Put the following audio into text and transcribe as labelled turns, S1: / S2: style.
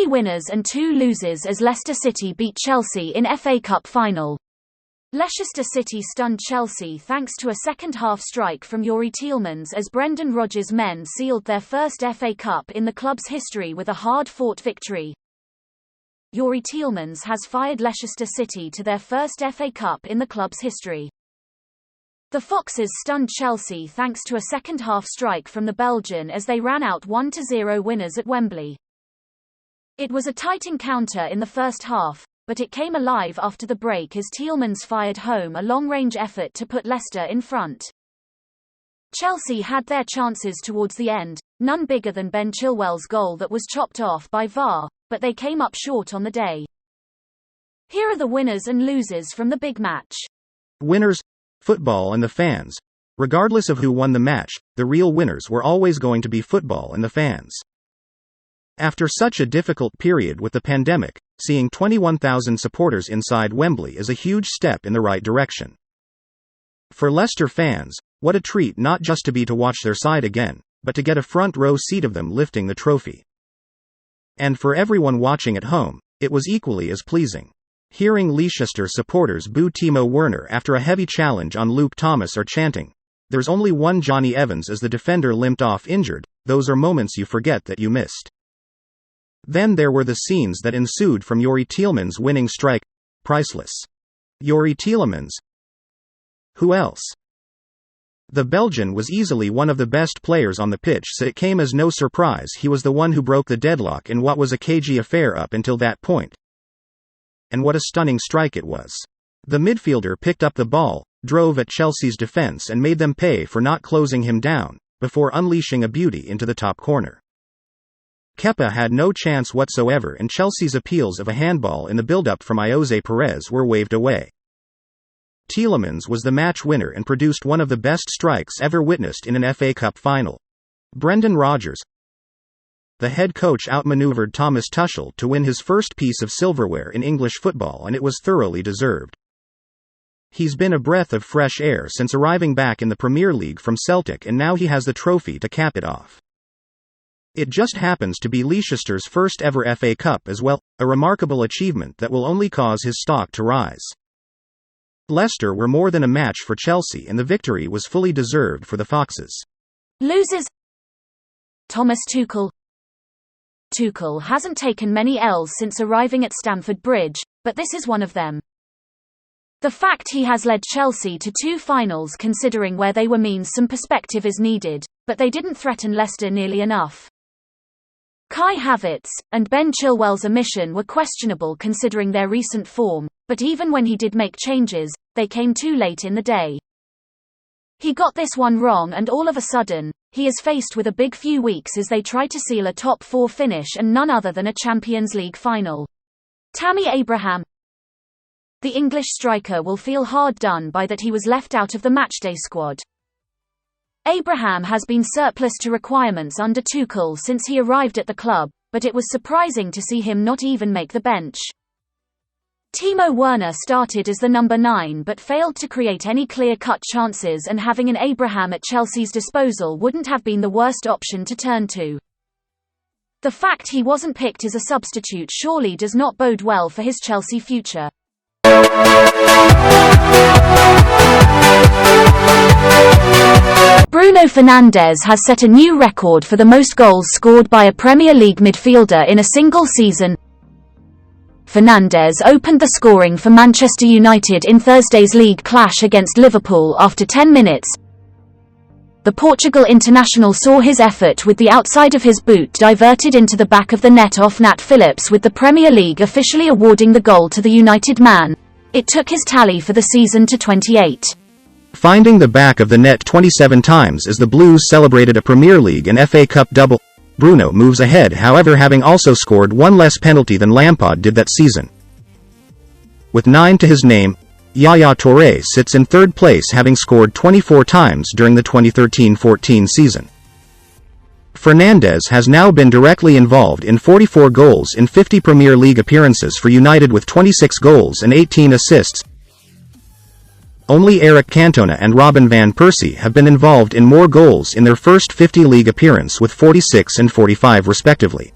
S1: 3 winners and 2 losers as Leicester City beat Chelsea in FA Cup final. Leciester City stunned Chelsea thanks to a second-half strike from Youri Tielemans as Brendan Rodgers' men sealed their first FA Cup in the club's history with a hard-fought victory. Youri Tielemans has fired Leicester City to their first FA Cup in the club's history. The Foxes stunned Chelsea thanks to a second-half strike from the Belgian as they ran out 1-0 winners at Wembley. It was a tight encounter in the first half, but it came alive after the break as Tielemans fired home a long-range effort to put Leicester in front. Chelsea had their chances towards the end, none bigger than Ben Chilwell's goal that was chopped off by VAR, but they came up short on the day. Here are the winners and losers from the big match.
S2: Winners, football and the fans. Regardless of who won the match, the real winners were always going to be football and the fans. After such a difficult period with the pandemic, seeing 21,000 supporters inside Wembley is a huge step in the right direction. For Leicester fans, what a treat not just to be to watch their side again, but to get a front row seat of them lifting the trophy. And for everyone watching at home, it was equally as pleasing. Hearing Leicester supporters boo Timo Werner after a heavy challenge on Luke Thomas or chanting, "There's only one Johnny Evans" as the defender limped off injured, those are moments you forget that you missed. Then there were the scenes that ensued from Youri Tielemans' winning strike. Priceless. Youri Tielemans? Who else? The Belgian was easily one of the best players on the pitch, so it came as no surprise he was the one who broke the deadlock in what was a cagey affair up until that point. And what a stunning strike it was. The midfielder picked up the ball, drove at Chelsea's defense and made them pay for not closing him down, before unleashing a beauty into the top corner. Kepa had no chance whatsoever and Chelsea's appeals of a handball in the build-up from Jose Perez were waved away. Tielemans was the match winner and produced one of the best strikes ever witnessed in an FA Cup final. Brendan Rodgers, the head coach, outmaneuvered Thomas Tuchel to win his first piece of silverware in English football, and it was thoroughly deserved. He's been a breath of fresh air since arriving back in the Premier League from Celtic, and now he has the trophy to cap it off. It just happens to be Leicester's first ever FA Cup as well, a remarkable achievement that will only cause his stock to rise. Leicester were more than a match for Chelsea and the victory was fully deserved for the Foxes.
S1: Losers. Thomas Tuchel. Tuchel hasn't taken many L's since arriving at Stamford Bridge, but this is one of them. The fact he has led Chelsea to 2 finals considering where they were means some perspective is needed, but they didn't threaten Leicester nearly enough. Kai Havertz and Ben Chilwell's omission were questionable considering their recent form, but even when he did make changes, they came too late in the day. He got this one wrong and all of a sudden, he is faced with a big few weeks as they try to seal a top 4 finish and none other than a Champions League final. Tammy Abraham. The English striker will feel hard done by that he was left out of the matchday squad. Abraham has been surplus to requirements under Tuchel since he arrived at the club, but it was surprising to see him not even make the bench. Timo Werner started as the number 9 but failed to create any clear-cut chances, and having an Abraham at Chelsea's disposal wouldn't have been the worst option to turn to. The fact he wasn't picked as a substitute surely does not bode well for his Chelsea future. Bruno Fernandes has set a new record for the most goals scored by a Premier League midfielder in a single season. Fernandes opened the scoring for Manchester United in Thursday's league clash against Liverpool after 10 minutes. The Portugal international saw his effort with the outside of his boot diverted into the back of the net off Nat Phillips, with the Premier League officially awarding the goal to the United man. It took his tally for the season to 28.
S2: Finding the back of the net 27 times as the Blues celebrated a Premier League and FA Cup double, Bruno moves ahead, however, having also scored one less penalty than Lampard did that season. With 9 to his name, Yaya Touré sits in third place, having scored 24 times during the 2013-14 season. Fernandes has now been directly involved in 44 goals in 50 Premier League appearances for United with 26 goals and 18 assists. Only Eric Cantona and Robin van Persie have been involved in more goals in their first 50 league appearance with 46 and 45 respectively.